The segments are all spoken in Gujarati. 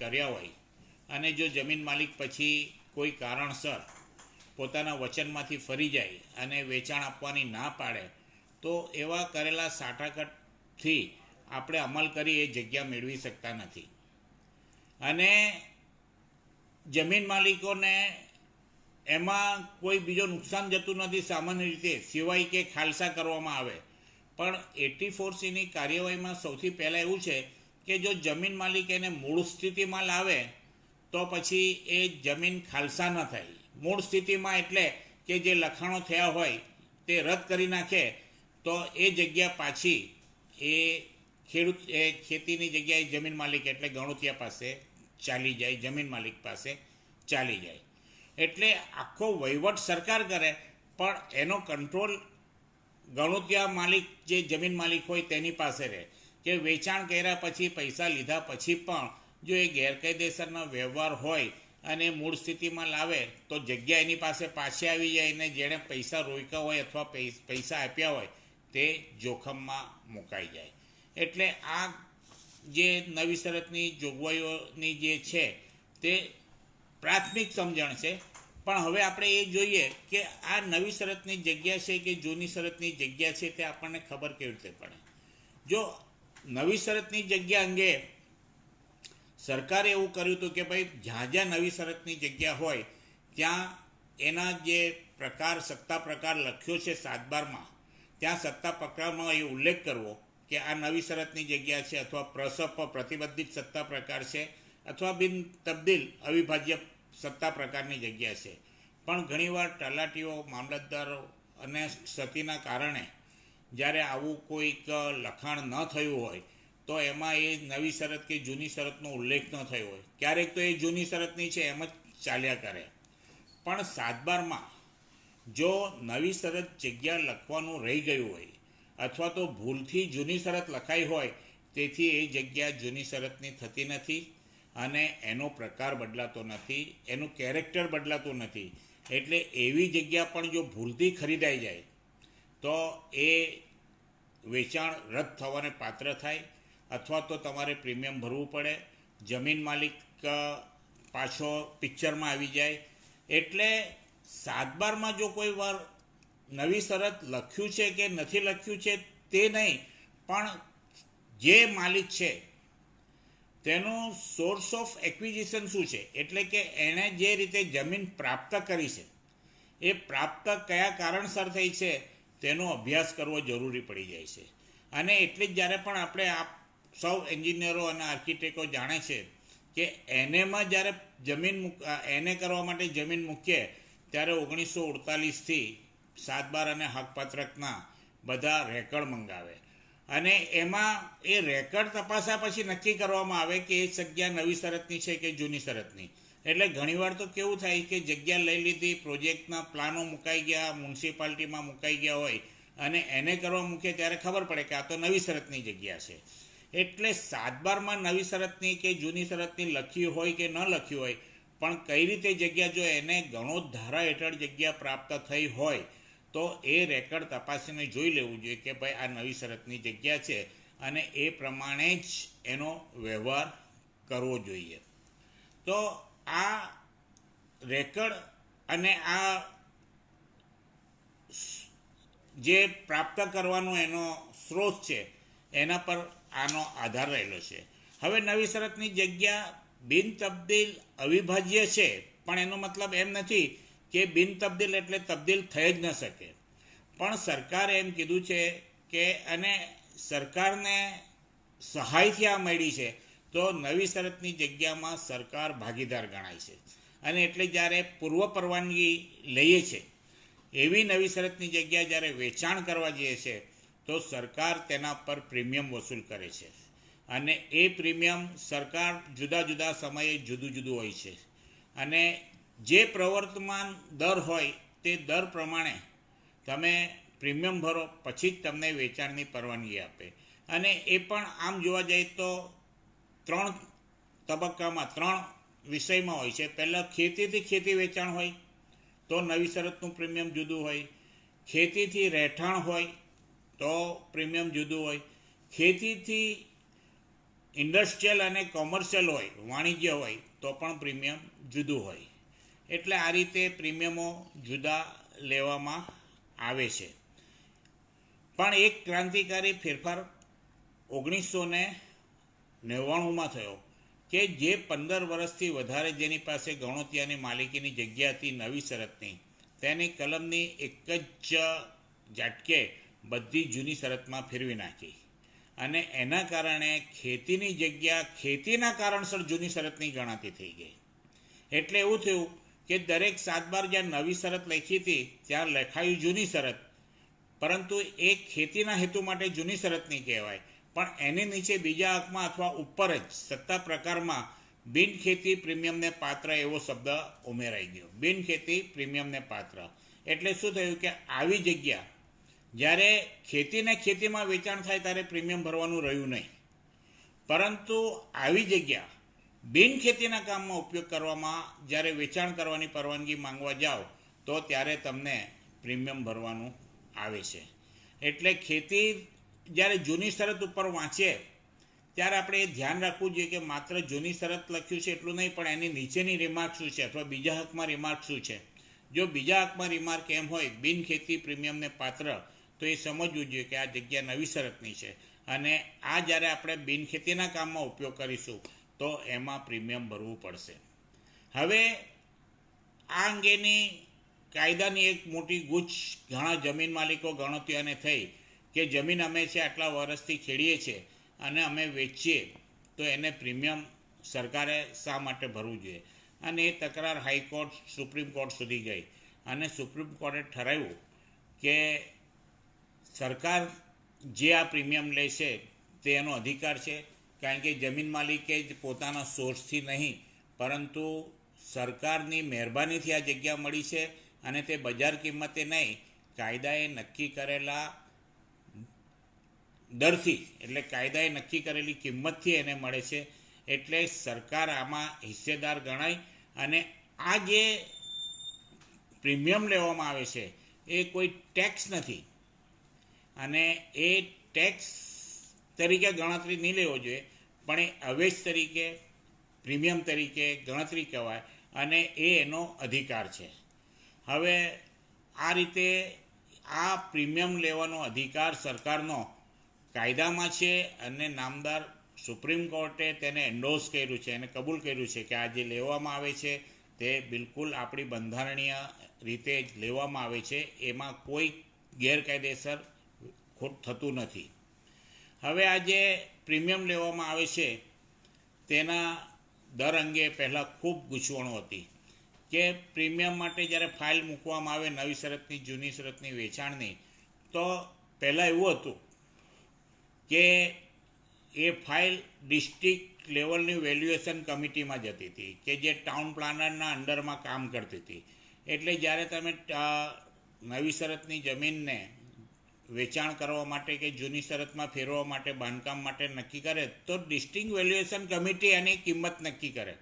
કર્યા હોય અને જો જમીન માલિક પછી કોઈ કારણસર પોતાના વચનમાંથી ફરી જાય અને વેચાણ આપવાની ના પાડે તો એવા કરેલા સાટાકટથી આપણે અમલ કરી એ જગ્યા મેળવી શકતા નથી. અને જમીન માલિકોને એમાં કોઈ બીજો નુકસાન જતું નથી સામાન્ય રીતે, સિવાય કે ખાલસા કરવામાં આવે. પણ 84Cની કાર્યવાહીમાં સૌથી પહેલાં એવું છે કે જો જમીન માલિક એને મૂળ સ્થિતિમાં લાવે તો પછી એ જમીન ખાલસા ન થાય. મૂળ સ્થિતિમાં એટલે કે જે લખાણો થયા હોય તે રદ કરી નાખે તો એ જગ્યા પાછી એ ખેડૂત એ ખેતીની જગ્યાએ જમીન માલિક એટલે ગણોતિયા પાસે ચાલી જાય, જમીન માલિક પાસે ચાલી જાય. એટલે આખો વહીવટ સરકાર કરે પણ એનો કંટ્રોલ ગણોતિયા માલિક જે જમીન માલિક હોય તેની પાસે રહે. કે વેચાણ કર્યા પછી પૈસા લીધા પછી પણ જો એ ગેરકાયદેસરનો વ્યવહાર હોય અને મૂળ સ્થિતિમાં લાવે તો જગ્યા એની પાસે પાછી આવી જાય અને જેણે પૈસા રોક્યા હોય અથવા પૈસા આપ્યા હોય તે જોખમમાં મુકાઈ જાય. એટલે આ જે નવી શરતની જોગવાઈઓની જે છે તે પ્રાથમિક સમજણ છે. પણ હવે આપણે એ જોઈએ કે આ નવી શરતની જગ્યા છે કે જૂની શરતની જગ્યા છે તે આપણને ખબર કેવી રીતે પડે. જો નવી શરતની જગ્યા અંગે સરકારે એવું કર્યું હતું કે ભાઈ જ્યાં જ્યાં નવી શરતની જગ્યા હોય ત્યાં એના જે પ્રકાર સત્તા પ્રકાર લખ્યો છે 7/12માં, ત્યાં સત્તા પ્રકારમાં એ ઉલ્લેખ કરવો કે આ નવી શરતની જગ્યા છે અથવા પ્રતિબંધિત સત્તા પ્રકાર છે અથવા બિન તબદીલ અવિભાજ્ય સત્તા પ્રકારની જગ્યા છે. પણ ઘણીવાર તલાટીઓ, મામલતદારો અને ક્ષતિના કારણે જ્યારે આવું કોઈક લખાણ ન થયું હોય તો એમાં એ નવી શરત કે જૂની શરતનો ઉલ્લેખ ન થયો હોય. ક્યારેક તો એ જૂની શરતની છે એમ જ ચાલ્યા કરે. પણ 7/12માં જો નવી શરત જગ્યા લખવાનું રહી ગયું હોય અથવા તો ભૂલથી જૂની શરત લખાઈ હોય તેથી એ જગ્યા જૂની શરતની થતી નથી અને એનો પ્રકાર બદલાતો નથી, એનું કેરેક્ટર બદલાતું નથી. એટલે એવી જગ્યા પણ જો ભૂલથી ખરીદાઈ જાય તો એ વેચાણ રદ થવાને પાત્ર થાય અથવા તો તમારે પ્રીમિયમ ભરવું પડે, જમીન માલિક પાછો પિક્ચરમાં આવી જાય. એટલે 7/12માં જો કોઈ વાર નવી શરત લખ્યું છે કે નથી લખ્યું છે તે નહીં, પણ જે માલિક છે તેનું સોર્સ ઓફ એક્વિઝિશન શું છે, એટલે કે એણે જે રીતે જમીન પ્રાપ્ત કરી છે એ પ્રાપ્ત કયા કારણસર થઈ છે તેનો અભ્યાસ કરવો જરૂરી પડી જાય છે. અને એટલે જ જ્યારે પણ આપણે સૌ એન્જિનિયરો અને આર્કિટેક્ટો જાણે છે કે એનેમાં જ્યારે એને કરવા માટે જમીન મૂકીએ ત્યારે 1948થી 7/12 અને હકપત્રકના બધા રેકર્ડ મંગાવે અને એમાં એ રેકર્ડ તપાસ્યા પછી નક્કી કરવામાં આવે કે એ જગ્યા નવી શરતની છે કે જૂની શરતની. એટલે ઘણીવાર તો કેવું થાય કે જગ્યા લઈ લીધી, પ્રોજેક્ટના પ્લાનો મુકાઈ ગયા, મ્યુનિસિપાલિટીમાં મુકાઈ ગયા હોય અને એને કરવા મૂકે ત્યારે ખબર પડે કે આ તો નવી શરતની જગ્યા છે. એટલે 7/12માં નવી શરતની કે જૂની શરતની લખી હોય કે ન લખી હોય, પણ કઈ રીતે જગ્યા જો એને ગણોત ધારા હેઠળ જગ્યા પ્રાપ્ત થઈ હોય તો એ રેકર્ડ તપાસીને જોઈ લેવું જોઈએ કે ભાઈ આ નવી શરતની જગ્યા છે અને એ પ્રમાણે જ એનો વ્યવહાર કરવો જોઈએ. તો આ રેકર્ડ અને આ જે પ્રાપ્ત કરવાનો એનો સ્ત્રોત છે એના પર આનો આધાર રહેલો છે. હવે નવી શરતની જગ્યા બિન તબદીલ અવિભાજ્ય છે, પણ એનો મતલબ એમ નથી કે બિન તબદીલ એટલે તબદીલ થઈ જ ન શકે. પણ સરકારે એમ કીધું છે કે અને સરકારને સહાયથી આ મળી છે તો નવી શરતની જગ્યામાં સરકાર ભાગીદાર ગણાય છે. અને એટલે જ્યારે પૂર્વ પરવાનગી લઈએ છે એવી નવી શરતની જગ્યા જ્યારે વેચાણ કરવા જઈએ છે તો સરકાર તેના પર પ્રીમિયમ વસૂલ કરે છે અને એ પ્રીમિયમ સરકાર જુદા જુદા સમયે જુદું જુદું હોય છે અને જે પ્રવર્તમાન દર હોય તે દર પ્રમાણે તમે પ્રીમિયમ ભરો પછી જ તમને વેચાણની પરવાનગી આપે. અને એ પણ આમ જોવા જઈએ તો 3 તબક્કામાં 3 વિષયમાં હોય છે. પહેલાં ખેતીથી ખેતી વેચાણ હોય તો નવી શરતનું પ્રીમિયમ જુદું હોય, ખેતીથી રહેઠાણ હોય તો પ્રીમિયમ જુદું હોય, ખેતીથી ઇન્ડસ્ટ્રીયલ અને કોમર્શિયલ હોય, વાણિજ્ય હોય તો પણ પ્રીમિયમ જુદું હોય. એટલે આ રીતે પ્રીમિયમો જુદા લેવામાં આવે છે. પણ એક ક્રાંતિકારી ફેરફાર 1999માં થયો કે જે 15 વર્ષથી વધારે જેની પાસે ગણોતિયાની માલિકીની જગ્યા હતી નવી શરતની, તેની કલમની એક જ ઝાટકે બધી જૂની શરતમાં ફેરવી નાખી. અને એના કારણે ખેતીની જગ્યા ખેતીના કારણસર જૂની શરતની ગણાતી થઈ ગઈ. એટલે એવું થયું કે દરેક 7/12 જ્યાં નવી શરત લખી હતી ત્યાં લખાયું જૂની શરત, પરંતુ એ ખેતીના હેતુ માટે જૂની શરતની કહેવાય, પણ એની નીચે બીજા હકમાં અથવા ઉપર જ સત્તા પ્રકારમાં બિનખેતી પ્રીમિયમને પાત્ર એવો શબ્દ ઉમેરાઈ ગયો. બિનખેતી પ્રીમિયમને પાત્ર એટલે શું થયું કે આવી જગ્યા જ્યારે ખેતીને ખેતીમાં વેચાણ થાય ત્યારે પ્રીમિયમ ભરવાનું રહ્યું નહીં, પરંતુ આવી જગ્યા બિનખેતીના કામમાં ઉપયોગ કરવામાં જ્યારે વેચાણ કરવાની પરવાનગી માંગવા જાઓ તો ત્યારે તમને પ્રીમિયમ ભરવાનું આવે છે. એટલે ખેતી જ્યારે જૂની શરત ઉપર વાંચીએ ત્યારે આપણે એ ધ્યાન રાખવું જોઈએ કે માત્ર જૂની શરત લખ્યું છે એટલું નહીં, પણ એની નીચેની રિમાર્ક શું છે અથવા બીજા હકમાં રિમાર્ક શું છે. જો બીજા હકમાં રિમાર્ક એમ હોય બિનખેતી પ્રીમિયમને પાત્ર, તો એ સમજવું જોઈએ કે આ જગ્યા નવી શરતની છે અને આ જ્યારે આપણે બિનખેતીના કામમાં ઉપયોગ કરીશું તો એમાં પ્રીમિયમ ભરવું પડશે. હવે આ અંગેની કાયદાની એક મોટી ગુચ્છ ઘણા જમીન માલિકો ગણોતિયાને થઈ કે જમીન અમે છે આટલા વર્ષથી ખેડીએ છીએ અને અમે વેચીએ તો એને પ્રીમિયમ સરકારે શા માટે ભરવું જોઈએ. અને એ તકરાર હાઈકોર્ટ સુપ્રીમ કોર્ટ સુધી ગઈ અને સુપ્રીમ કોર્ટે ઠરાવ્યું કે સરકાર જે આ પ્રીમિયમ લે છે તે એનો અધિકાર છે, કારણ કે જમીન માલિકે જ પોતાના સોર્સથી નહીં પરંતુ સરકારની મહેરબાનીથી આ જગ્યા મળી છે અને તે બજાર કિંમતે નહીં, કાયદાએ નક્કી કરેલા દરથી એટલે કાયદાએ નક્કી કરેલી કિંમતથી એને મળે છે. એટલે સરકાર આમાં હિસ્સેદાર ગણાય અને આ જે પ્રીમિયમ લેવામાં આવે છે એ કોઈ ટેક્સ નથી અને એ ટેક્સ તરીકે ગણતરી નહીં લેવો જોઈએ, પણ એ અવેજ તરીકે પ્રીમિયમ તરીકે ગણતરી કહેવાય અને એ એનો અધિકાર છે. હવે આ રીતે આ પ્રીમિયમ લેવાનો અધિકાર સરકારનો કાયદામાં છે અને નામદાર સુપ્રીમ કોર્ટે તેને એન્ડોર્સ કર્યું છે અને કબૂલ કર્યું છે કે આ જે લેવામાં આવે છે તે બિલકુલ આપણી બંધારણીય રીતે જ લેવામાં આવે છે, એમાં કોઈ ગેરકાયદેસર ખોટ થતું નથી. હવે આ જે પ્રીમિયમ લેવામાં આવે છે તેના દર અંગે પહેલાં ખૂબ ગૂંચવણો હતી કે પ્રીમિયમ માટે જ્યારે ફાઇલ મૂકવામાં આવે નવી શરતની જૂની શરતની વેચાણની, તો પહેલાં એવું હતું કે એ ફાઇલ ડિસ્ટ્રિક્ટ લેવલની વેલ્યુએશન કમિટીમાં જતી હતી કે જે ટાઉન પ્લાનરના અંડરમાં કામ કરતી હતી. એટલે જ્યારે તમે નવી શરતની જમીનને વેચાણ કરવા માટે કે જૂની શરતમાં ફેરવવા માટે બાંધકામ માટે નક્કી કરે તો ડિસ્ટ્રિક્ટ વેલ્યુએશન કમિટી એની કિંમત નક્કી કરે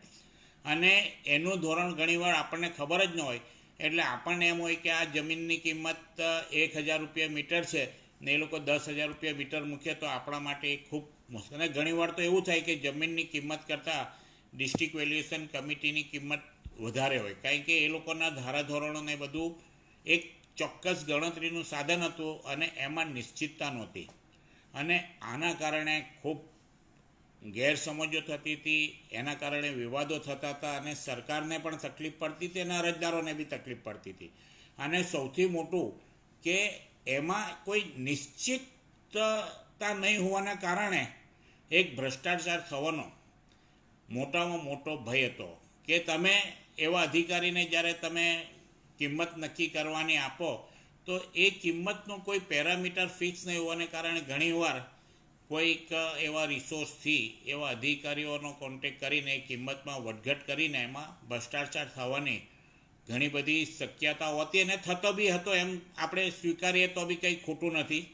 અને એનું ધોરણ ઘણીવાર આપણને ખબર જ ન હોય. એટલે આપણને એમ હોય કે આ જમીનની કિંમત 1,000 રૂપિયા મીટર છે ને એ લોકો 10,000 રૂપિયા મીટર મૂકે તો આપણા માટે ખૂબ મુશ્કેલ. અને ઘણીવાર તો એવું થાય કે જમીનની કિંમત કરતાં ડિસ્ટ્રિક્ટ વેલ્યુએશન કમિટીની કિંમત વધારે હોય, કારણ કે એ લોકોના ધારાધોરણોને બધું એક ચોક્કસ ગણતરીનું સાધન હતું અને એમાં નિશ્ચિતતા નહોતી અને આના કારણે ખૂબ ગેરસમજો થતી હતી, એના કારણે વિવાદો થતા હતા અને સરકારને પણ તકલીફ પડતી હતી અને અરજદારોને બી તકલીફ પડતી હતી. અને સૌથી મોટું કે એમાં કોઈ નિશ્ચિતતા નહીં હોવાના કારણે એક ભ્રષ્ટાચાર થવાનો મોટામાં મોટો ભય હતો કે તમે એવા અધિકારીને જ્યારે તમે કિંમત નક્કી કરવાની આપો તો એ કિંમતનું કોઈ પેરામીટર ફિક્સ નહીં હોવાને કારણે ઘણીવાર કોઈક એવા રિસોર્સથી એવા અધિકારીઓનો કોન્ટેક્ટ કરીને એ કિંમતમાં વધઘટ કરીને એમાં ભ્રષ્ટાચાર થવાની ઘણી બધી શક્યતાઓ હતી અને થતો બી હતો, એમ આપણે સ્વીકારીએ તો બી કંઈ ખોટું નથી.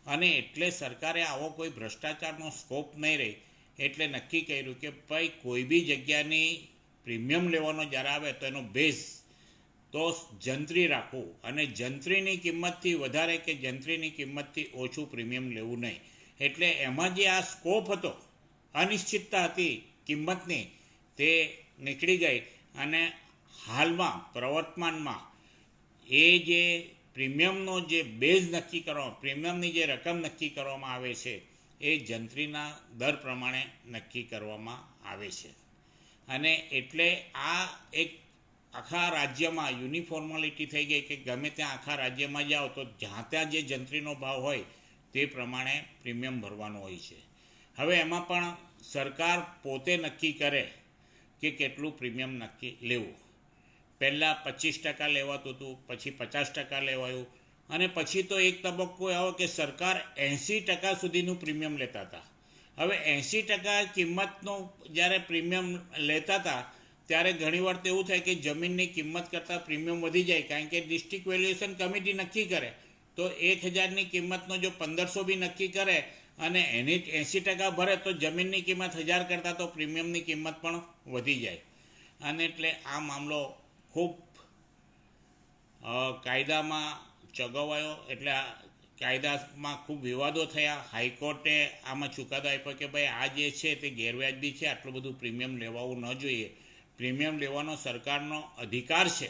અને એટલે સરકારે આવો કોઈ ભ્રષ્ટાચારનો સ્કોપ નહીં રહે એટલે નક્કી કર્યું કે ભાઈ કોઈ બી જગ્યાની પ્રીમિયમ લેવાનો જ્યારે આવે તો એનો બેઝ તો જંત્રી રાખવું અને જંત્રીની કિંમતથી વધારે કે જંત્રીની કિંમતથી ઓછું પ્રીમિયમ લેવું નહીં. એટલે એમાં જે આ સ્કોપ હતો અનિશ્ચિતતા હતી કિંમતની તે નીકળી ગઈ અને હાલમાં પ્રવર્તમાનમાં એ જે પ્રીમિયમનો જે બેઝ નક્કી કરવામાં, પ્રીમિયમની જે રકમ નક્કી કરવામાં આવે છે એ જંત્રીના દર પ્રમાણે નક્કી કરવામાં આવે છે. અને એટલે આ એક આખા રાજ્યમાં યુનિફોર્માલિટી થઈ ગઈ કે ગમે ત્યાં આખા રાજ્યમાં જાઓ તો જ્યાં ત્યાં જે જંત્રીનો ભાવ હોય તે પ્રમાણે પ્રીમિયમ ભરવાનું હોય છે. હવે એમાં પણ સરકાર પોતે નક્કી કરે કે કેટલું પ્રીમિયમ નક્કી લેવું. પહેલાં 25% લેવાતું હતું, પછી 50% લેવાયું, અને પછી તો એક તબક્કો આવ્યો કે સરકાર 80% સુધીનું પ્રીમિયમ લેતા હતા. હવે 80% કિંમતનું જ્યારે પ્રીમિયમ લેતા હતા ત્યારે ઘણીવાર તો એવું થાય કે જમીનની કિંમત કરતાં પ્રીમિયમ વધી જાય, કારણ કે ડિસ્ટ્રિક્ટ વેલ્યુએશન કમિટી નક્કી કરે તો 1000ની કિંમતનો જો 1500 બી નક્કી કરે અને એની 80% ભરે તો જમીનની કિંમત 1000 કરતાં તો પ્રીમિયમની કિંમત પણ વધી જાય. અને એટલે આ મામલો ખૂબ કાયદામાં ચગવાયો, એટલે કાયદામાં ખૂબ વિવાદો થયા. હાઈકોર્ટે આમાં ચુકાદો આપ્યો કે ભાઈ આ જે છે તે ગેરવ્યાજબી છે, આટલું બધું પ્રીમિયમ લેવાવું ન જોઈએ. પ્રીમિયમ લેવાનો સરકારનો અધિકાર છે,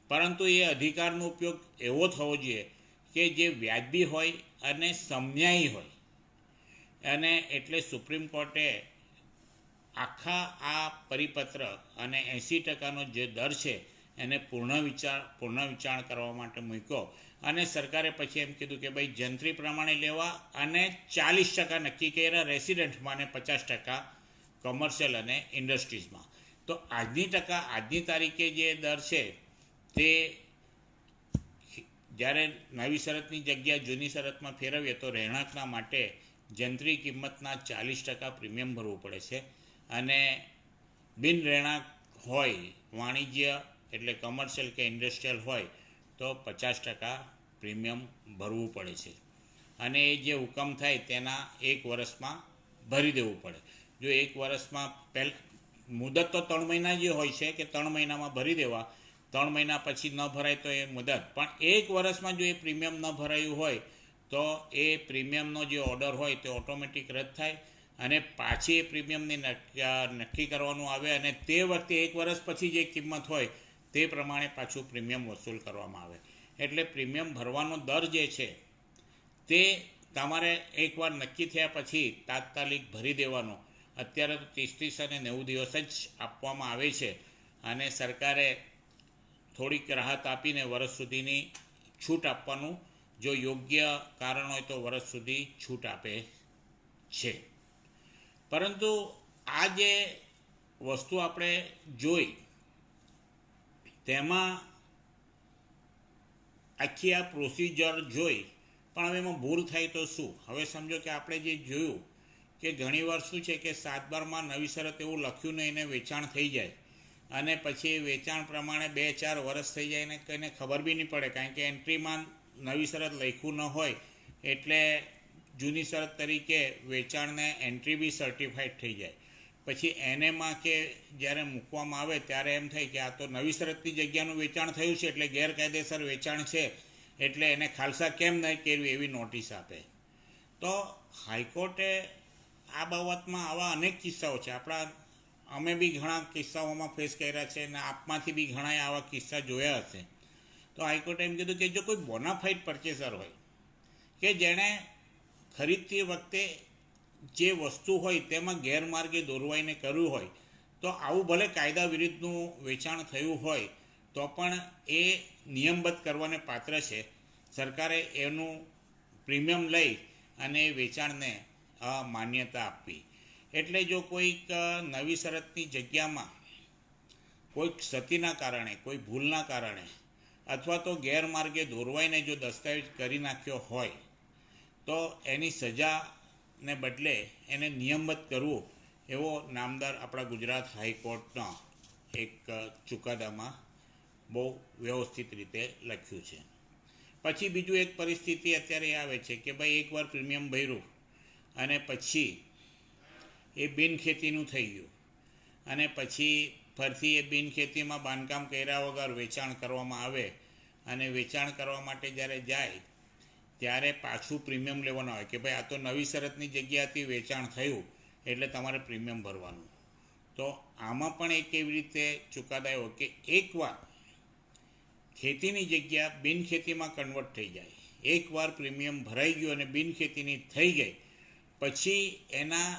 પરંતુ એ અધિકારનો ઉપયોગ એવો થવો જોઈએ કે જે વ્યાજબી હોય અને સમન્યાયી હોય. અને એટલે સુપ્રીમ કોર્ટે આખા આ પરિપત્ર અને 80%નો જે દર છે એને પૂર્ણ વિચાર કરવા માટે મૂક્યો. અને સરકારે પછી એમ કીધું કે ભાઈ જંત્રી પ્રમાણે લેવા અને 40% નક્કી કર્યા રેસિડેન્ટમાં અને 50% કોમર્શિયલ અને ઇન્ડસ્ટ્રીઝમાં. તો આજની તારીખે જે દર છે તે જ્યારે નવી શરતની જગ્યા જૂની શરતમાં ફેરવીએ તો રહેણાંકના માટે જંત્રી કિંમતના 40% પ્રીમિયમ ભરવું પડે છે, અને બિન રહેણાંક હોય, વાણિજ્ય એટલે કમર્શિયલ કે ઇન્ડસ્ટ્રીયલ હોય તો 50% પ્રીમિયમ ભરવું પડે છે. અને એ જે હુકમ થાય તેના 1 વર્ષમાં ભરી દેવું પડે. જો 1 વર્ષમાં મુદત તો 3 મહિના જે હોય છે કે 3 મહિનામાં ભરી દેવા, 3 મહિના પછી ન ભરાય તો એ મુદત, પણ 1 વર્ષમાં જો એ પ્રીમિયમ ન ભરાયું હોય તો એ પ્રીમિયમનો જે ઓર્ડર હોય તે ઓટોમેટિક રદ થાય અને પાછી એ પ્રીમિયમની નક્કી કરવાનું આવે, અને તે વખતે 1 વર્ષ પછી જે કિંમત હોય તે પ્રમાણે પાછું પ્રીમિયમ વસૂલ કરવામાં આવે. એટલે પ્રીમિયમ ભરવાનો દર જે છે તે તમારે એકવાર નક્કી થયા પછી તાત્કાલિક ભરી દેવાનો. અત્યારે તો 30 અને 90 દિવસ જ આપવામાં આવે છે, અને સરકારે થોડીક રાહત આપીને વર્ષ સુધીની છૂટ આપવાનું, જો યોગ્ય કારણ હોય તો વર્ષ સુધી છૂટ આપે છે. પરંતુ આ જે વસ્તુ આપણે જોઈ તેમાં આખી આ પ્રોસિજર જોઈ, પણ હવે એમાં ભૂલ થાય તો શું? હવે સમજો કે આપણે જે જોયું કે ઘણીવાર શું છે કે 7/12માં નવી શરત એવું લખ્યું નહીં એને વેચાણ થઈ જાય, અને પછી એ વેચાણ પ્રમાણે 2-4 વર્ષ થઈ જાય ને કંઈને ખબર બી નહીં પડે, કારણ કે એન્ટ્રીમાં નવી શરત લખ્યું ન હોય એટલે જૂની શરત તરીકે વેચાણને એન્ટ્રી બી સર્ટિફાઈડ થઈ જાય. પછી એનેમાં કે જ્યારે મૂકવામાં આવે ત્યારે એમ થાય કે આ તો નવી શરતની જગ્યાનું વેચાણ થયું છે એટલે ગેરકાયદેસર વેચાણ છે, એટલે એને ખાલસા કેમ નહીં કરવી એવી નોટિસ આપે. તો હાઈકોર્ટે આ બાબતમાં આવા અનેક કિસ્સાઓ છે. અમે બી ઘણા કિસ્સાઓમાં ફેસ કર્યા છે અને આપમાંથી બી ઘણા આવા કિસ્સા જોયા હશે. તો હાઈકોર્ટે એમ કીધું કે જો કોઈ બોનાફાઇડ પરચેસર હોય કે જેણે ખરીદતી વખતે જે વસ્તુ હોય તેમાં ગેરમાર્ગે દોરવાઈને કર્યું હોય, તો આવું ભલે કાયદા વિરુદ્ધનું વેચાણ થયું હોય તો પણ એ નિયમબદ્ધ કરવાને પાત્ર છે. સરકારે એનું પ્રીમિયમ લઈ અને વેચાણને માન્યતા આપવી. એટલે જો કોઈક નવી શરતની જગ્યામાં કોઈક ક્ષતિના કારણે, કોઈ ભૂલના કારણે અથવા તો ગેરમાર્ગે દોરવાઈને જો દસ્તાવેજ કરી નાખ્યો હોય તો એની સજાને બદલે એને નિયમબદ્ધ કરવું, એવો નામદાર આપણા ગુજરાત હાઈકોર્ટના એક ચુકાદામાં બહુ વ્યવસ્થિત રીતે લખ્યું છે. પછી બીજું એક પરિસ્થિતિ અત્યારે આવે છે કે ભાઈ એકવાર પ્રીમિયમ ભર્યું અને પછી એ બિનખેતીનું થઈ ગયું, અને પછી ફરીથી એ બિનખેતીમાં બાંધકામ કર્યા વગર વેચાણ કરવામાં આવે, અને વેચાણ કરવા માટે જ્યારે જાય ત્યારે પાછું પ્રીમિયમ લેવાનું આવે કે ભાઈ આ તો નવી શરતની જગ્યાથી વેચાણ થયું એટલે તમારે પ્રીમિયમ ભરવાનું. તો આમાં પણ એક એવી રીતે ચુકાદો આવ્યો કે એકવાર ખેતીની જગ્યા બિનખેતીમાં કન્વર્ટ થઈ જાય, એકવાર પ્રીમિયમ ભરાઈ ગયું અને બિનખેતીની થઈ ગઈ પછી એના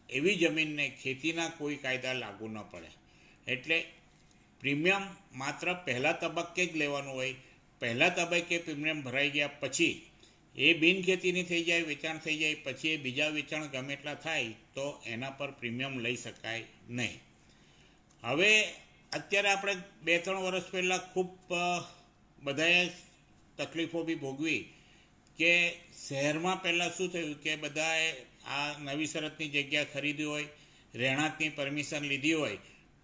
એવી જમીનને ખેતીના કોઈ કાયદા લાગુ ન પડે. એટલે પ્રીમિયમ માત્ર પહેલા તબક્કે જ લેવાનું હોય. પહેલા તબક્કે પ્રીમિયમ ભરાઈ ગયા પછી એ બિનખેતીની થઈ જાય, વેચાણ થઈ જાય, પછી એ બીજા વેચાણ ગમે એટલા થાય તો એના પર પ્રીમિયમ લઈ શકાય નહીં. હવે અત્યારે આપણે 2-3 વર્ષ પહેલાં ખૂબ બધાએ તકલીફો બી ભોગવી કે શહેરમાં પહેલાં શું થયું કે બધાએ આ નવી શરતની જગ્યા ખરીદી હોય, રહેણાંકની પરમિશન લીધી હોય,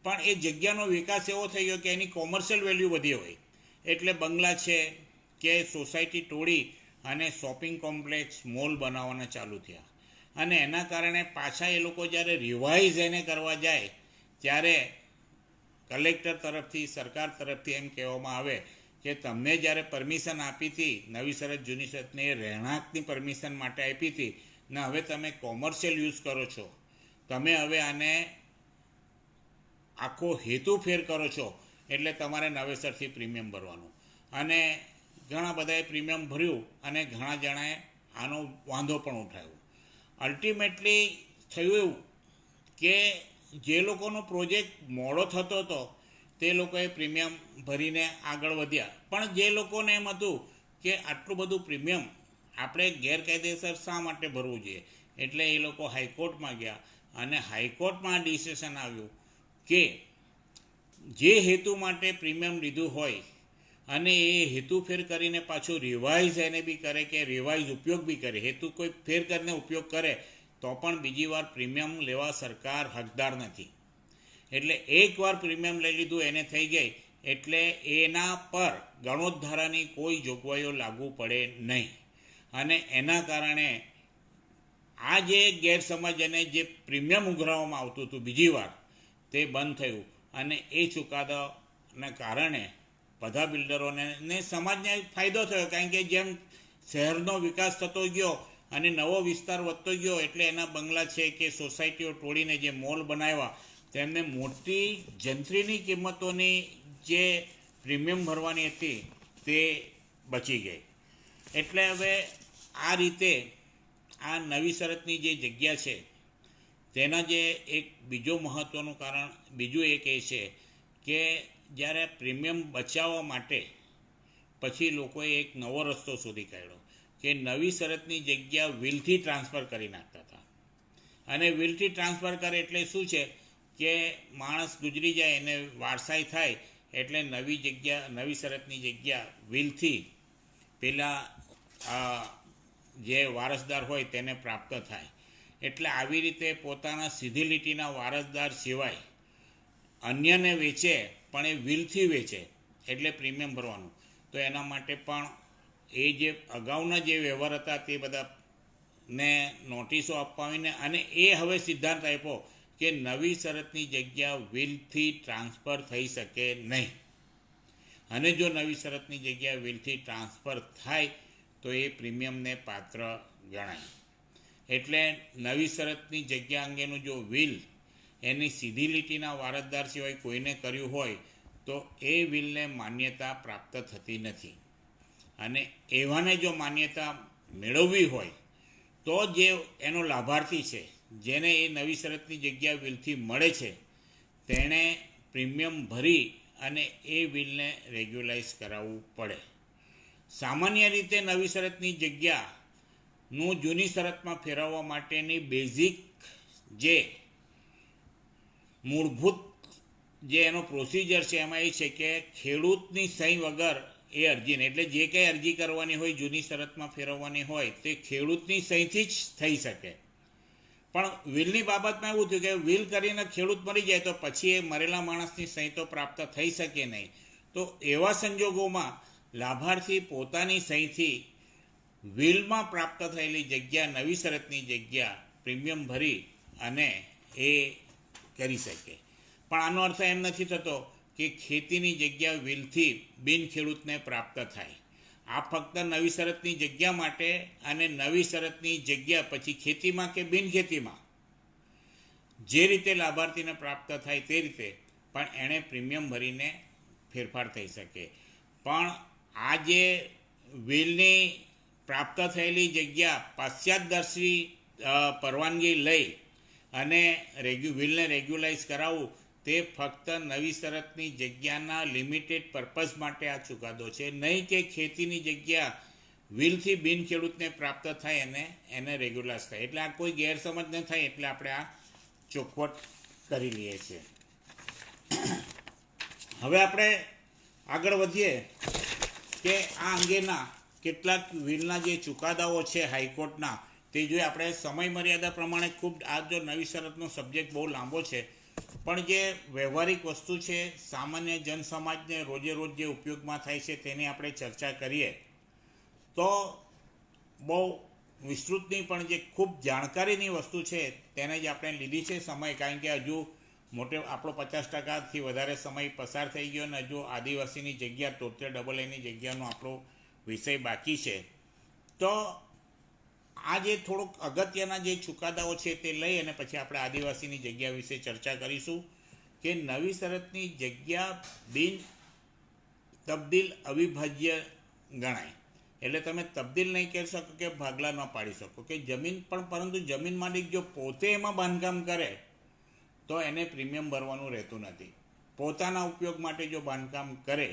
પણ એ જગ્યાનો વિકાસ એવો થઈ ગયો કે એની કોમર્શિયલ વેલ્યુ વધી હોય. એટલે બંગલા છે કે સોસાયટી તોડી અને શોપિંગ કોમ્પ્લેક્સ, મોલ બનાવવાના ચાલુ થયા. અને એના કારણે પાછા એ લોકો જ્યારે રિવાઇઝ એને કરવા જાય ત્યારે કલેક્ટર તરફથી, સરકાર તરફથી એમ કહેવામાં આવે કે તમને જ્યારે પરમિશન આપી હતી નવી શરત જૂની શરતને એ રહેણાંકની પરમિશન માટે આપી હતી ને હવે તમે કોમર્શિયલ યુઝ કરો છો, તમે હવે આને આખો હેતુ ફેર કરો છો, એટલે તમારે નવેસરથી પ્રીમિયમ ભરવાનું. અને ઘણા બધાએ પ્રીમિયમ ભર્યું અને ઘણા જણાએ આનો વાંધો પણ ઉઠાવ્યો. અલ્ટિમેટલી થયું એવું કે જે લોકોનો પ્રોજેક્ટ મોડો થતો હતો તે લોકોએ પ્રીમિયમ ભરીને આગળ વધ્યા. પણ જે લોકોને એમ હતું કે આટલું બધું પ્રીમિયમ આપણે ગેરકાયદેસર શા માટે ભરવું જોઈએ, એટલે એ લોકો હાઈકોર્ટમાં ગયા અને હાઈકોર્ટમાં ડિસિઝન આવ્યું કે જે હેતુ માટે પ્રીમિયમ લીધું હોય અને એ હેતુ ફેર કરીને પાછું રિવાઇઝ એને બી કરે કે રિવાઇઝ ઉપયોગ બી કરે, હેતુ કોઈ ફેર કરીને ઉપયોગ કરે તો પણ બીજી વાર પ્રીમિયમ લેવા સરકાર હકદાર નથી. એટલે એકવાર પ્રીમિયમ લઈ લીધું એને થઈ ગઈ એટલે એના પર ગણોદ્ધારાની કોઈ જોગવાઈઓ લાગુ પડે નહીં. અને એના કારણે આ જે ગેરસમજ અને જે પ્રીમિયમ ઉઘરાવવામાં આવતું હતું બીજી વાર તે બંધ થયું. અને એ ચુકાદાને કારણે બધા બિલ્ડરોને ને સમાજને ફાયદો થયો. કારણ કે જેમ શહેરનો વિકાસ થતો ગયો અને નવો વિસ્તાર વધતો ગયો એટલે એના બંગલા છે કે સોસાયટીઓ તોડીને જે મોલ બનાવ્યા તેમને મોટી જંત્રીની કિંમતોની જે પ્રીમિયમ ભરવાની હતી તે બચી ગઈ. એટલે હવે આ રીતે આ નવી શરતની જે જગ્યા છે તેના જે એક બીજો મહત્ત્વનું કારણ બીજું એક એ છે કે જ્યારે પ્રીમિયમ બચાવવા માટે પછી લોકોએ એક નવો રસ્તો શોધી કાઢ્યો કે નવી શરતની જગ્યા વિલથી ટ્રાન્સફર કરી નાખતા હતા. અને વિલથી ટ્રાન્સફર કરે એટલે શું છે કે માણસ ગુજરી જાય એને વારસાઈ થાય એટલે નવી શરતની જગ્યા વિલથી પેલા જે વારસદાર હોય તેને પ્રાપ્ત થાય. એટલે આવી રીતે પોતાના સીધી લીટીના વારસદાર સિવાય અન્યને વેચે પણ એ વિલથી વેચે એટલે પ્રીમિયમ ભરવાનું. તો એના માટે પણ એ જે અગાઉના જે વ્યવહાર હતા તે બધાને નોટિસો આપવાને અને એ હવે સિદ્ધાંત આપ્યો કે નવી શરતની જગ્યા વિલથી ટ્રાન્સફર થઈ શકે નહીં. અને જો નવી શરતની જગ્યા વિલથી ટ્રાન્સફર થાય તો એ પ્રીમિયમને પાત્ર ગણાય. એટલે નવી શરતની જગ્યા અંગેનું જો વિલ એની સીધી લીટીના વારસદાર સિવાય કોઈને કર્યું હોય તો એ વિલને માન્યતા પ્રાપ્ત થતી નથી. અને એવાને જો માન્યતા મેળવવી હોય તો જે એનો લાભાર્થી છે જેને એ નવી શરતની જગ્યા વિલથી મળે છે તેણે પ્રીમિયમ ભરી અને એ વિલને રેગ્યુલાઇઝ કરાવવું પડે. સામાન્ય રીતે નવી શરતની જગ્યાનું જૂની શરતમાં ફેરવવા માટેની બેઝિક જે મૂળભૂત જે એનો પ્રોસિજર છે એમાં એ છે કે ખેડૂતની સહી વગર એ અરજીને એટલે જે કંઈ અરજી કરવાની હોય જૂની શરતમાં ફેરવવાની હોય તે ખેડૂતની સહીથી જ થઈ શકે. પણ વિલની બાબતમાં એવું થયું કે વિલ કરીને ખેડૂત મરી જાય તો પછી એ મરેલા માણસની સહી તો પ્રાપ્ત થઈ શકે નહીં. તો એવા સંજોગોમાં લાભાર્થી પોતાની સહીથી વિલમાં પ્રાપ્ત થયેલી જગ્યા નવી શરતની જગ્યા પ્રીમિયમ ભરી અને એ કરી શકે. પણ આનો અર્થ એમ નથી થતો કે ખેતીની જગ્યા વિલથી બિન ખેડૂતને પ્રાપ્ત થાય. આ ફક્ત નવી શરતની જગ્યા માટે અને નવી શરતની જગ્યા પછી ખેતીમાં કે બિનખેતીમાં જે રીતે લાભાર્થીને પ્રાપ્ત થાય તે રીતે પણ એણે પ્રીમિયમ ભરીને ફેરફાર થઈ શકે. પણ આ જે વિલની પ્રાપ્ત થયેલી જગ્યા પાશ્ચાત્યદર્શી પરવાનગી લઈ અને વિલને રેગ્યુલાઇઝ કરાવવું તે ફક્ત નવી શરતની જગ્યાના લિમિટેડ પર્પઝ માટે આ ચુકાદો છે, નહીં કે ખેતીની જગ્યા વિલથી બિન ખેડૂતને પ્રાપ્ત થાય અને એને રેગ્યુલાઇઝ થાય. એટલે આ કોઈ ગેરસમજ ન થાય એટલે આપણે આ ચોખવટ કરી લઈએ છીએ. હવે આપણે આગળ વધીએ કે આ અંગેના કેટલાક વિલના જે ચુકાદાઓ છે હાઈકોર્ટના તે જોઈએ. આપણે સમય મર્યાદા પ્રમાણે ખૂબ આ જો નવી શરતનો સબ્જેક્ટ બહુ લાંબો છે, પણ જે વ્યવહારિક વસ્તુ છે સામાન્ય જનસમાજને રોજે રોજ જે ઉપયોગમાં થાય છે તેની આપણે ચર્ચા કરીએ તો બહુ વિસ્તૃતની પણ જે ખૂબ જાણકારીની વસ્તુ છે તેને જ આપણે લીધી છે સમય, કારણ કે હજુ મોટે આપણો 50%થી વધારે સમય પસાર થઈ ગયો અને હજુ આદિવાસીની જગ્યા 73AA જગ્યાનો આપણો વિષય બાકી છે. તો આ જે થોડુંક અગત્યના જે ચુકાદાઓ છે તે લઈ અને પછી આપણે આદિવાસીની જગ્યા વિશે ચર્ચા કરીશું કે નવી શરતની જગ્યા બિન તબદીલ અવિભાજ્ય ગણાય. એટલે તમે તબદીલ નહીં કરી શકો કે ભાગલા ન પાડી શકો કે જમીન પણ, પરંતુ જમીન માલિક જો પોતે એમાં બાંધકામ કરે તો એને પ્રીમિયમ ભરવાનું રહેતું નથી. પોતાના ઉપયોગ માટે જો બાંધકામ કરે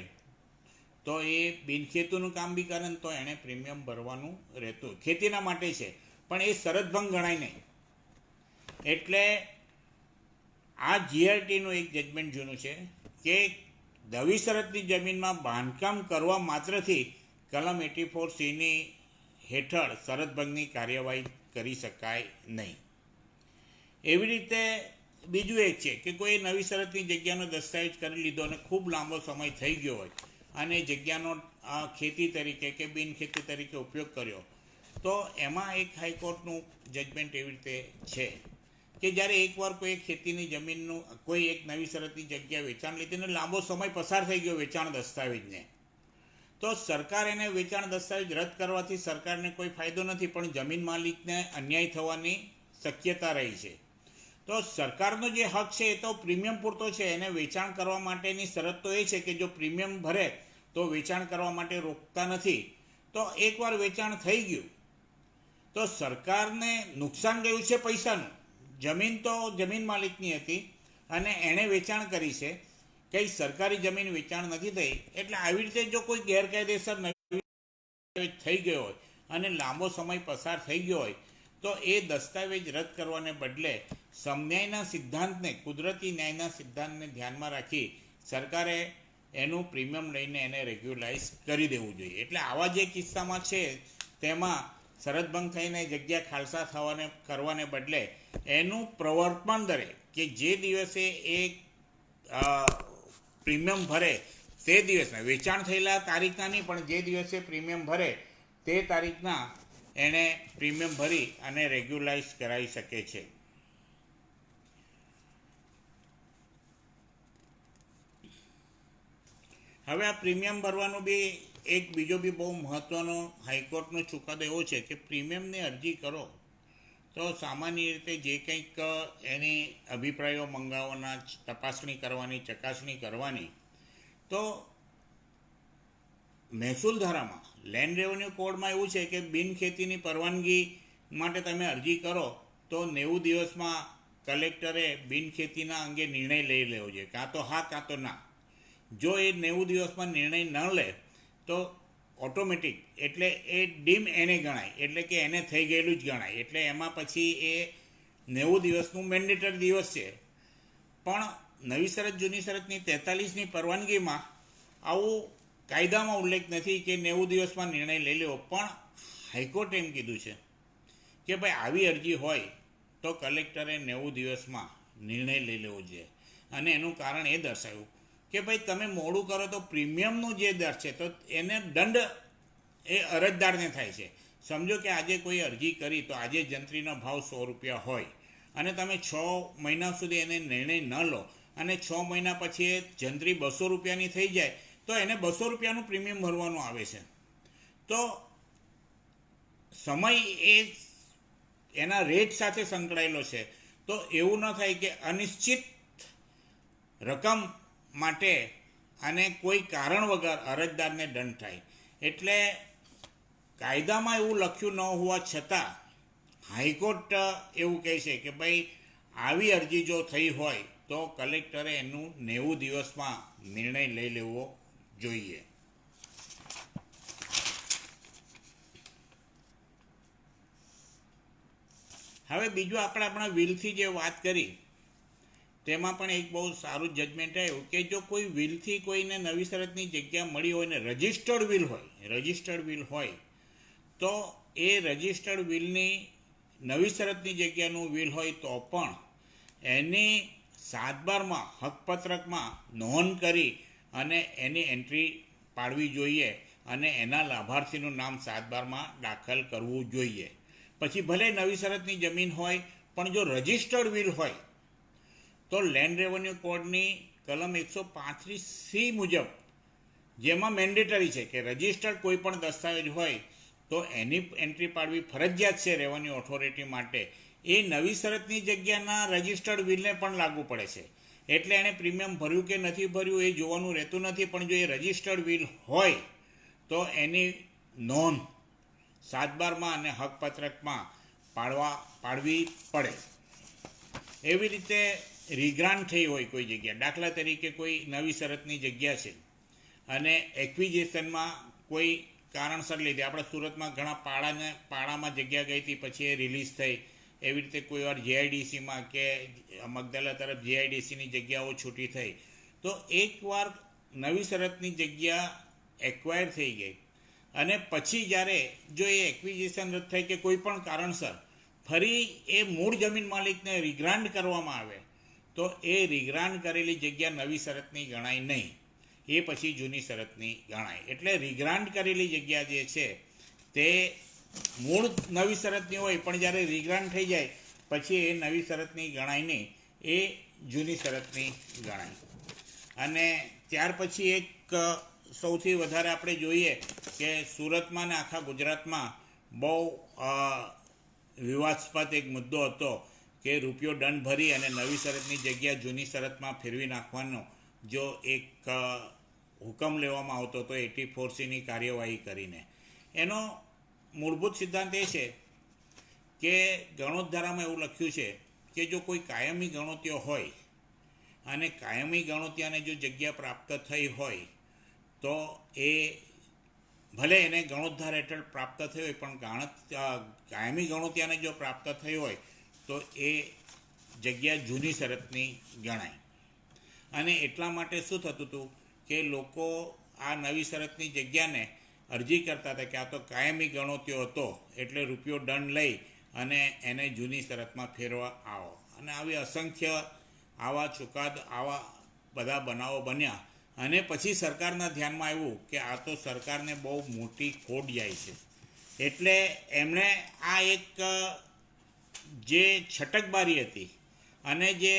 તો એ બિનખેતીનું કામ બી કરે ને તો એણે પ્રીમિયમ ભરવાનું રહેતું. ખેતીના માટે છે પણ એ શરતભંગ ગણાય નહીં. એટલે આ જીઆરટીનું એક જજમેન્ટ જૂનું છે કે નવી શરતની જમીનમાં બાંધકામ કરવા માત્રથી કલમ 84C હેઠળ શરતભંગની કાર્યવાહી કરી શકાય નહીં. એવી રીતે બીજું એક છે કે કોઈ નવી શરતની જગ્યાનો દસ્તાવેજ કરી લીધો અને ખૂબ લાંબો સમય થઈ ગયો હોય અને જગ્યાનો ખેતી તરીકે કે બિનખેતી તરીકે ઉપયોગ કર્યો, તો એમાં એક હાઈકોર્ટનું જજમેન્ટ એવી રીતે છે કે જ્યારે એકવાર કોઈ ખેતીની જમીનનું કોઈ એક નવી શરતની જગ્યા વેચાણ લીધી અને લાંબો સમય પસાર થઈ ગયો વેચાણ દસ્તાવેજને, તો સરકાર એને વેચાણ દસ્તાવેજ રદ કરવાથી સરકારને કોઈ ફાયદો નથી, પણ જમીન માલિકને અન્યાય થવાની શક્યતા રહી છે. તો સરકારનો જે હક છે એ તો પ્રીમિયમ પૂરતો છે. એને વેચાણ કરવા માટેની શરત તો એ છે કે જો પ્રીમિયમ ભરે તો વેચાણ કરવા માટે રોકતા નથી. તો એકવાર વેચાણ થઈ ગયું તો સરકારને નુકસાન ગયું છે પૈસાનું. જમીન તો જમીન માલિકની હતી અને એણે વેચાણ કરી છે, કંઈ સરકારી જમીન વેચાણ નથી થઈ. એટલે આવી રીતે જો કોઈ ગેરકાયદેસર થઈ ગયો હોય અને લાંબો સમય પસાર થઈ ગયો હોય તો એ દસ્તાવેજ રદ કરવાને બદલે સમન્યાયના સિદ્ધાંતને, કુદરતી ન્યાયના સિદ્ધાંતને ધ્યાનમાં રાખી સરકારે એનું પ્રીમિયમ લઈને એને રેગ્યુલાઇઝ કરી દેવું જોઈએ. એટલે આવા જે કિસ્સામાં છે તેમાં શરતભંગ થઈને જગ્યા ખાલસા કરવાને બદલે એનું પ્રવર્તમાન દરે કે જે દિવસે એ પ્રીમિયમ ભરે તે દિવસના, વેચાણ થયેલા તારીખના નહીં પણ જે દિવસે પ્રીમિયમ ભરે તે તારીખના એણે પ્રીમિયમ ભરી અને રેગ્યુલાઇઝ કરાવી શકે છે. હવે આ પ્રીમિયમ ભરવાનું બી એક બીજો બી બહુ મહત્ત્વનો હાઈકોર્ટનો ચુકાદો એવો છે કે પ્રીમિયમની અરજી કરો તો સામાન્ય રીતે જે કંઈક એની અભિપ્રાયો મંગાવવાના, તપાસણી કરવાની, ચકાસણી કરવાની, તો મહેસૂલ ધારામાં, લેન્ડ રેવન્યુ કોડમાં એવું છે કે બિનખેતીની પરવાનગી માટે તમે અરજી કરો તો 90 દિવસમાં કલેક્ટરે બિનખેતીના અંગે નિર્ણય લઈ લેવો જોઈએ, કાં તો હા કાં તો ના. જો એ 90 દિવસમાં નિર્ણય ન લે તો ઓટોમેટિક એટલે એ ડીમ એને ગણાય, એટલે કે એને થઈ ગયેલું જ ગણાય. એટલે એમાં પછી એ 90 દિવસનું મેન્ડેટરી દિવસ છે. પણ નવી શરત જૂની શરતની 43ની પરવાનગીમાં આવું કાયદામાં ઉલ્લેખ નથી કે 90 દિવસમાં નિર્ણય લઈ લેવો. પણ હાઈકોર્ટે એમ કીધું છે કે ભાઈ આવી અરજી હોય તો કલેક્ટરે 90 દિવસમાં નિર્ણય લઈ લેવો જોઈએ. અને એનું કારણ એ દર્શાવ્યું કે ભાઈ તમે મોડું કરો તો પ્રીમિયમનું જે દર છે તો એને દંડ એ અરજદારને થાય છે. સમજો કે આજે કોઈ અરજી કરી તો આજે જંત્રીનો ભાવ 100 રૂપિયા હોય અને તમે 6 મહિના સુધી એને નિર્ણય ન લો અને 6 મહિના પછી એ જંત્રી 200 રૂપિયાની થઈ જાય તો એને 200 રૂપિયાનું પ્રીમિયમ ભરવાનું આવે છે. તો સમય એ એના રેટ સાથે સંકળાયેલો છે. તો એવું ન થાય કે અનિશ્ચિત રકમ માટે અને કોઈ કારણ વગર અરજદારને દંડ થાય. એટલે કાયદામાં એવું લખ્યું ન હોવા છતાં હાઈકોર્ટ એવું કહે છે કે ભાઈ આવી અરજી જો થઈ હોય તો કલેક્ટરે એનું 90 દિવસમાં નિર્ણય લઈ લેવો જોઈએ. હવે બીજું આપણે આપણા વિલથી જે વાત કરી તેમાં પણ એક બહુ સારું જજમેન્ટ આવ્યું કે જો કોઈ વિલથી કોઈને નવી શરતની જગ્યા મળી હોય ને રજિસ્ટર્ડ વિલ હોય તો એ રજિસ્ટર્ડ વિલની નવી શરતની જગ્યાનું વિલ હોય તો પણ એની 7/12માં હકપત્રકમાં નોંધ કરી અને એની એન્ટ્રી પાડવી જોઈએ અને એના લાભાર્થીનું નામ 7/12માં દાખલ કરવું જોઈએ. પછી ભલે નવી શરતની જમીન હોય પણ જો રજિસ્ટર્ડ વિલ હોય તો લેન્ડ રેવન્યુ કોડની કલમ 135C મુજબ, જેમાં મેન્ડેટરી છે કે રજિસ્ટર્ડ કોઈ પણ દસ્તાવેજ હોય તો એની એન્ટ્રી પાડવી ફરજિયાત છે રેવન્યુ ઓથોરિટી માટે, એ નવી શરતની જગ્યાના રજિસ્ટર્ડ વિલને પણ લાગુ પડે છે. એટલે એણે પ્રીમિયમ ભર્યું કે નથી ભર્યું એ જોવાનું રહેતું નથી, પણ જો એ રજિસ્ટર્ડ વિલ હોય તો એની નોંધ 7/12માં અને હકપત્રકમાં પાડવી પડે. એવી રીતે રીગ્રાન્ટ થઈ હોય કોઈ જગ્યા, દાખલા તરીકે કોઈ નવી શરતની જગ્યા છે અને એક્વિઝિશનમાં કોઈ કારણસર લીધે, આપણે સુરતમાં ઘણા પાડામાં જગ્યા ગઈ હતી પછી એ રિલીઝ થઈ, એવી રીતે કોઈ વાર જીઆઈડીસીમાં કે મગદલા તરફ જીઆઈડીસીની જગ્યાઓ છૂટી થઈ, તો એકવાર નવી શરતની જગ્યા એક્વાયર થઈ ગઈ અને પછી જ્યારે જો એ એક્વિઝિશન રદ થાય કે કોઈ પણ કારણસર ફરી એ મૂળ જમીન માલિકને રિગ્રાન્ટ કરવામાં આવે તો એ રિગ્રાન્ટ કરેલી જગ્યા નવી શરતની ગણાય નહીં, એ પછી જૂની શરતની ગણાય. એટલે રિગ્રાન્ટ કરેલી જગ્યા જે છે તે મૂળ નવી શરતની હોય પણ જ્યારે રિગ્રાન્ટ થઈ જાય પછી એ નવી શરતની ગણાય નહીં, એ જૂની શરતની ગણાય. અને ત્યાર પછી એક સૌથી વધારે આપણે જોઈએ કે સુરતમાં ને આખા ગુજરાતમાં બહુ વિવાદાસ્પદ એક મુદ્દો હતો કે રૂપિયો દંડ ભરી અને નવી શરતની જગ્યા જૂની શરતમાં ફેરવી નાખવાનો જો એક હુકમ લેવામાં આવતો હતો 84Cની કાર્યવાહી કરીને. એનો મૂળભૂત સિદ્ધાંત એ છે કે ગણોત ધારામાં એવું લખ્યું છે કે જો કોઈ કાયમી ગણોતિયો હોય અને કાયમી ગણોતિયાને જો જગ્યા પ્રાપ્ત થઈ હોય તો એ ભલે એને ગણોદ્ધાર હેઠળ પ્રાપ્ત થઈ હોય પણ કાયમી ગણોતિયાને જો પ્રાપ્ત થઈ હોય તો એ જગ્યા જૂની શરતની ગણાય. અને એટલા માટે શું થતું હતું કે લોકો આ નવી શરતની જગ્યાને અરજી કરતા હતા કે આ તો કાયમી ગણોતિયો હતો એટલે રૂપિયો દંડ લઈ અને એને જૂની શરતમાં ફેરવા આવો. અને આવી અસંખ્ય આવા આવા બધા બનાવો બન્યા અને પછી સરકારના ધ્યાનમાં આવ્યું કે આ તો સરકારને બહુ મોટી ખોટ જાય છે, એટલે એમણે આ એક જે છટકબારી હતી અને જે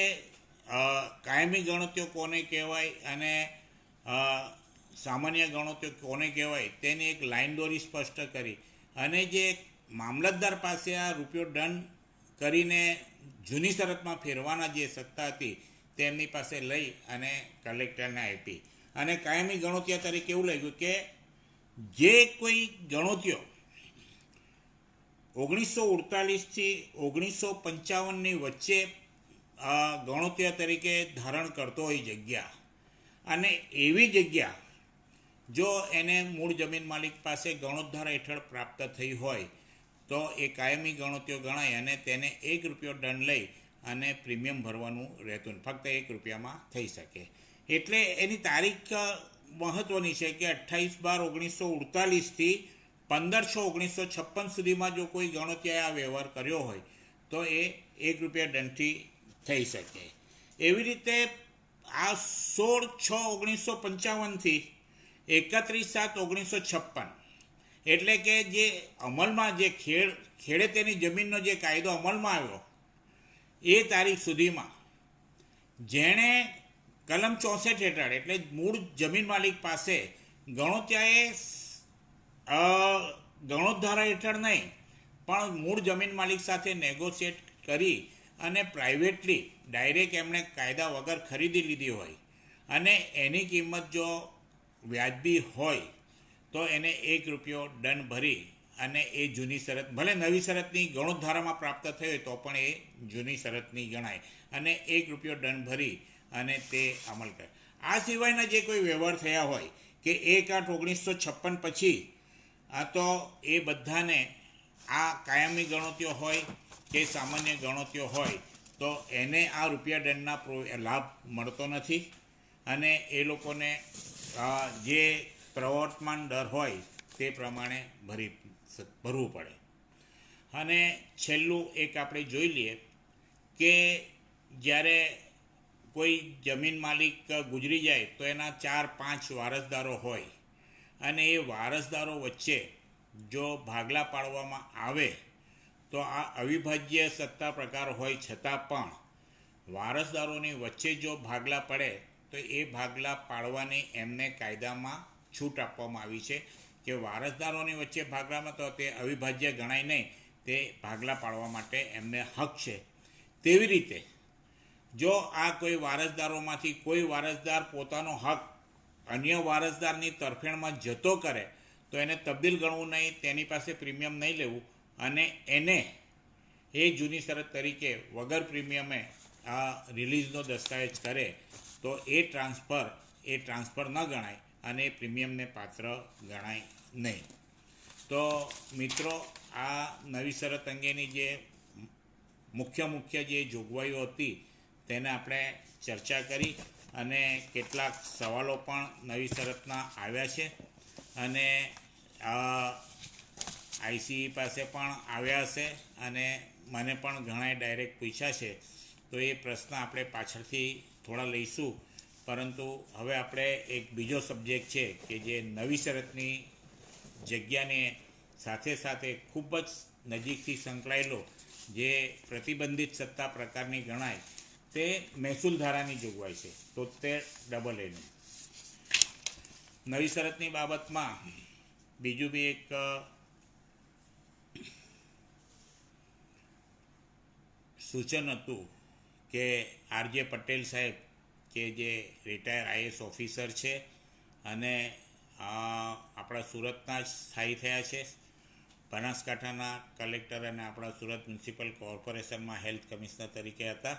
કાયમી ગણોતિયો કોને કહેવાય અને સામાન્ય ગણોતિયો કોને કહેવાય તેની એક લાઈન દોરી સ્પષ્ટ કરી અને જે મામલતદાર પાસે આ રૂપિયો દંડ કરીને જૂની શરતમાં ફેરવાના જે સત્તા હતી તેમની પાસે લઈ અને કલેક્ટરને આપી. અને કાયમી ગણોતિયા તરીકે એવું લાગ્યું કે જે કોઈ ગણોતિયો 1948થી 1955ની વચ્ચે ગણોતિયા તરીકે ધારણ કરતો હોય જગ્યા, અને એવી જગ્યા જો એને મૂળ જમીન માલિક પાસે ગણોદ્ધાર હેઠળ પ્રાપ્ત થઈ હોય તો એ કાયમી ગણોતિયો ગણાય અને તેને ₹1 દંડ લઈ અને પ્રીમિયમ ભરવાનું રહેતું, ફક્ત ₹1 થઈ શકે. એટલે એની તારીખ મહત્ત્વની છે કે 28/12/1948થી 15/6/1956 સુધીમાં જો કોઈ ગણોતિયાએ આ વ્યવહાર કર્યો હોય તો એ ₹1 દંડથી થઈ શકે. એવી રીતે આ 16/6/1955થી 31/7/1956 એટલે કે જે અમલમાં જે ખેડે તેની જમીનનો જે કાયદો અમલમાં આવ્યો એ તારીખ સુધીમાં જેણે કલમ 64 હેઠળ એટલે મૂળ જમીન માલિક પાસે ગણોતિયાએ ગણોદ્ધારા હેઠળ નહીં પણ મૂળ જમીન માલિક સાથે નેગોશિએટ કરી અને પ્રાઇવેટલી ડાયરેક્ટ એમણે કાયદા વગર ખરીદી લીધી હોય અને એની કિંમત જો વ્યાજબી હોય તો એને ₹1 દંડ ભરી અને એ જૂની શરત, ભલે નવી શરતની ગણોદ્ધારામાં પ્રાપ્ત થઈ હોય તો પણ એ જૂની શરતની ગણાય અને ₹1 દંડ ભરી અને તે અમલ કરે. આ સિવાયના જે કોઈ વ્યવહાર થયા હોય કે 1/8/1956 પછી, આ તો એ બધાને આ કાયમી ગણોતીઓ હોય કે સામાન્ય ગણોતીઓ હોય તો એને આ રૂપિયા દંડના લાભ મળતો નથી અને એ લોકોને જે પ્રવર્તમાન દર હોય તે પ્રમાણે ભરવું પડે. અને છેલ્લું એક આપણે જોઈ લઈએ કે જ્યારે કોઈ જમીન માલિક ગુજરી જાય તો એના 4-5 વારસદારો હોય અને એ વારસદારો વચ્ચે જો ભાગલા પાડવામાં આવે તો આ અવિભાજ્ય સત્તા પ્રકાર હોય છતાં પણ વારસદારોની વચ્ચે જો ભાગલા પડે તો એ ભાગલા પાડવાની એમને કાયદામાં છૂટ આપવામાં આવી છે કે વારસદારોની વચ્ચે ભાગલામાં તો તે અવિભાજ્ય ગણાય નહીં, તે ભાગલા પાડવા માટે એમને હક છે. તેવી રીતે જો આ કોઈ વારસદારોમાંથી કોઈ વારસદાર પોતાનો હક અન્ય વારસદારની તરફેણમાં જતો કરે તો એને તબદીલ ગણવું નહીં, તેની પાસે પ્રીમિયમ નહીં લેવું અને એને એ જૂની શરત તરીકે વગર પ્રીમિયમે આ રિલીઝનો દસ્તાવેજ કરે તો એ ટ્રાન્સફર ન ગણાય અને પ્રીમિયમને પાત્ર ગણાય નહીં. તો મિત્રો, આ નવી શરત અંગેની જે મુખ્ય જે જોગવાઈઓ હતી તેને આપણે ચર્ચા કરી અને કેટલાક સવાલો પણ નવી શરતના આવ્યા છે અને આઈસીઈ પાસે પણ આવ્યા હશે અને મને પણ ઘણાએ ડાયરેક્ટ પૂછ્યા છે, તો એ પ્રશ્ન આપણે પાછળથી થોડા લઈશું. પરંતુ હવે આપણે એક બીજો સબ્જેક્ટ છે કે જે નવી શરતની જગ્યાને સાથે સાથે ખૂબ જ નજીકથી સંકળાયેલો જે પ્રતિબંધિત સત્તા પ્રકારની ગણાય તે મહેસૂલ ધારાની જોગવાઈ છે 73AA ની. નવી શરતની બાબતમાં બીજું બી એક સૂચન હતું કે આરજે પટેલ સાહેબ કે જે રિટાયર આઈએએસ ઓફિસર છે અને આપણા સુરતના જ સ્થાયી થયા છે, બનાસકાંઠાના કલેક્ટર અને આપણા સુરત મ્યુનિસિપલ કોર્પોરેશનમાં હેલ્થ કમિશનર તરીકે હતા.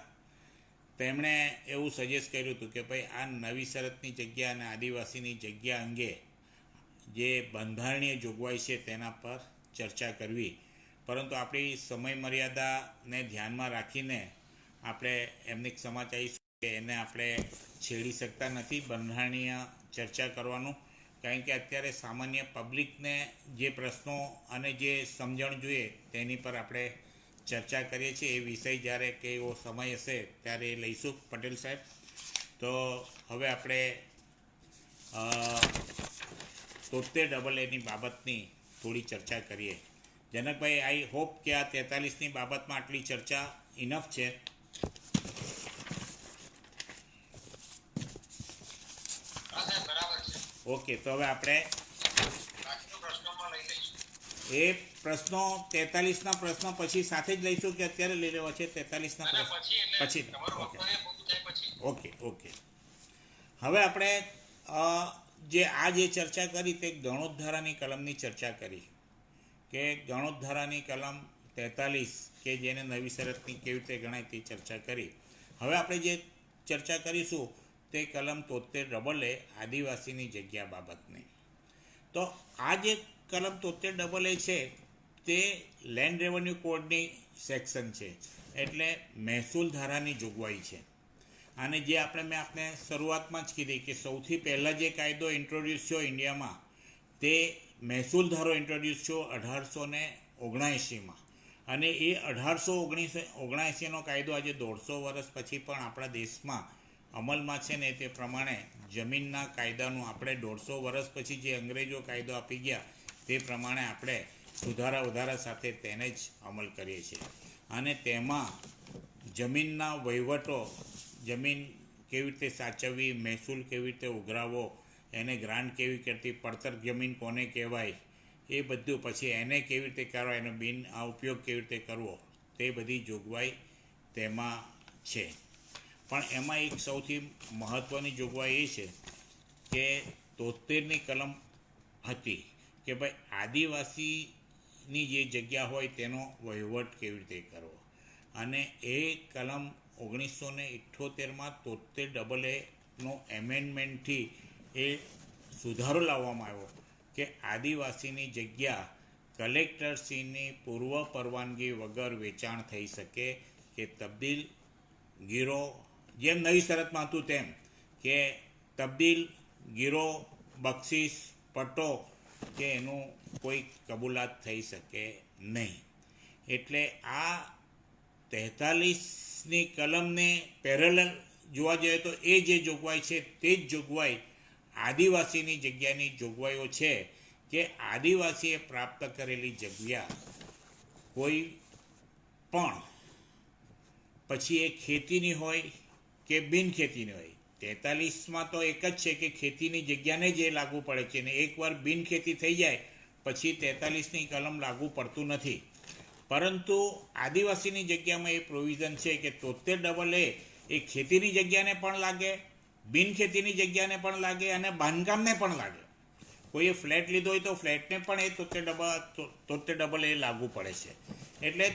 તેમણે એવું સજેસ્ટ કર્યું હતું કે ભાઈ આ નવી શરતની જગ્યા અને આદિવાસીની જગ્યા અંગે જે બંધારણીય જોગવાઈ છે તેના પર ચર્ચા કરવી, પરંતુ આપણી સમય મર્યાદાને ધ્યાનમાં રાખીને આપણે એમની ક્ષમા ચાહીશું કે એને આપણે છેડી શકતા નથી બંધારણીય ચર્ચા કરવાનું, કારણ કે અત્યારે સામાન્ય પબ્લિકને જે પ્રશ્નો અને જે સમજણ જોઈએ તેની પર આપણે ચર્ચા કરીએ છીએ. એ વિષય જ્યારે કે એવો સમય હશે ત્યારે લઈશું પટેલ સાહેબ. તો હવે આપણે 73AA બાબતની થોડી ચર્ચા કરીએ. જનકભાઈ, આઈ હોપ કે આ 43ની બાબતમાં આટલી ચર્ચા ઇનફ છે. ઓકે, તો હવે આપણે એ પ્રશ્નો 43ના પ્રશ્નો પછી સાથે જ લઈશું કે અત્યારે લઈ લેવા છે? 43ના પ્રશ્નો પછી. ઓકે. હવે આપણે જે ચર્ચા કરી તે ગણોદ્ધારાની કલમની ચર્ચા કરી કે ગણોદ્ધારાની કલમ 43 કે જેને નવી શરતની કેવી રીતે ગણાય તે ચર્ચા કરી. હવે આપણે જે ચર્ચા કરીશું તે કલમ 73AA આદિવાસીની જગ્યા બાબતની. તો આ જે કલમ 73AA છે તે લેન્ડ રેવન્યુ કોડની સેક્શન છે, એટલે મહેસૂલ ધારાની જોગવાઈ છે. અને જે મેં આપને શરૂઆતમાં જ કીધી કે સૌથી પહેલાં જે કાયદો ઇન્ટ્રોડ્યુસ થયો ઇન્ડિયામાં તે મહેસૂલ ધારો ઇન્ટ્રોડ્યુસ થયો 1879માં અને એ 1879નો કાયદો આજે 150 વર્ષ પછી પણ આપણા દેશમાં અમલમાં છે ને તે પ્રમાણે જમીનના કાયદાનું આપણે 150 વર્ષ પછી જે અંગ્રેજો કાયદો આપી ગયા તે પ્રમાણે આપણે સુધારા વધારા સાથે તેને જ અમલ કરીએ છીએ. અને તેમાં જમીનના વહીવટો, જમીન કેવી રીતે સાચવવી, મહેસૂલ કેવી રીતે ઉઘરાવવો, એને ગ્રાન્ટ કેવી કરતી, પડતર જમીન કોને કહેવાય, એ બધું, પછી એને કેવી રીતે કરવા, એનો ઉપયોગ કેવી રીતે કરવો, તે બધી જોગવાઈ તેમાં છે. પણ એમાં એક સૌથી મહત્ત્વની જોગવાઈ એ છે કે 73ની કલમ હતી કે ભાઈ આદિવાસીની જે જગ્યા હોય તેનો વહીવટ કેવી રીતે કરવો, અને એ કલમ 1978માં 73AA એમેન્ડમેન્ટથી એ સુધારો લાવવામાં આવ્યો કે આદિવાસીની જગ્યા કલેક્ટરશ્રીની પૂર્વ પરવાનગી વગર વેચાણ થઈ શકે કે તબદીલ, ગીરો, જેમ નવી શરતમાં હતું તેમ કે તબદીલ, ગીરો, બક્ષિસ, પટ્ટો કે એનું કોઈ કબૂલાત થઈ શકે નહીં. એટલે આ 43ની કલમને પેરેલલ જોવા જઈએ તો એ જે જોગવાઈ છે તે જ જોગવાઈ આદિવાસીની જગ્યાની જોગવાઈઓ છે કે આદિવાસીએ પ્રાપ્ત કરેલી જગ્યા કોઈ પણ, પછી એ ખેતીની હોય કે બિનખેતીની હોય, 43માં તો એક જ છે કે ખેતીની જગ્યાને જ એ લાગુ પડે છે, ને એકવાર બિનખેતી થઈ જાય પછી 43ની કલમ લાગુ પડતું નથી. પરંતુ આદિવાસીની જગ્યામાં એ પ્રોવિઝન છે કે 73AA એ ખેતીની જગ્યાને પણ લાગે, બિનખેતીની જગ્યાને પણ લાગે અને બાંધકામને પણ લાગે. કોઈએ ફ્લેટ લીધો હોય તો ફ્લેટને પણ એ 73AA લાગુ પડે છે. એટલે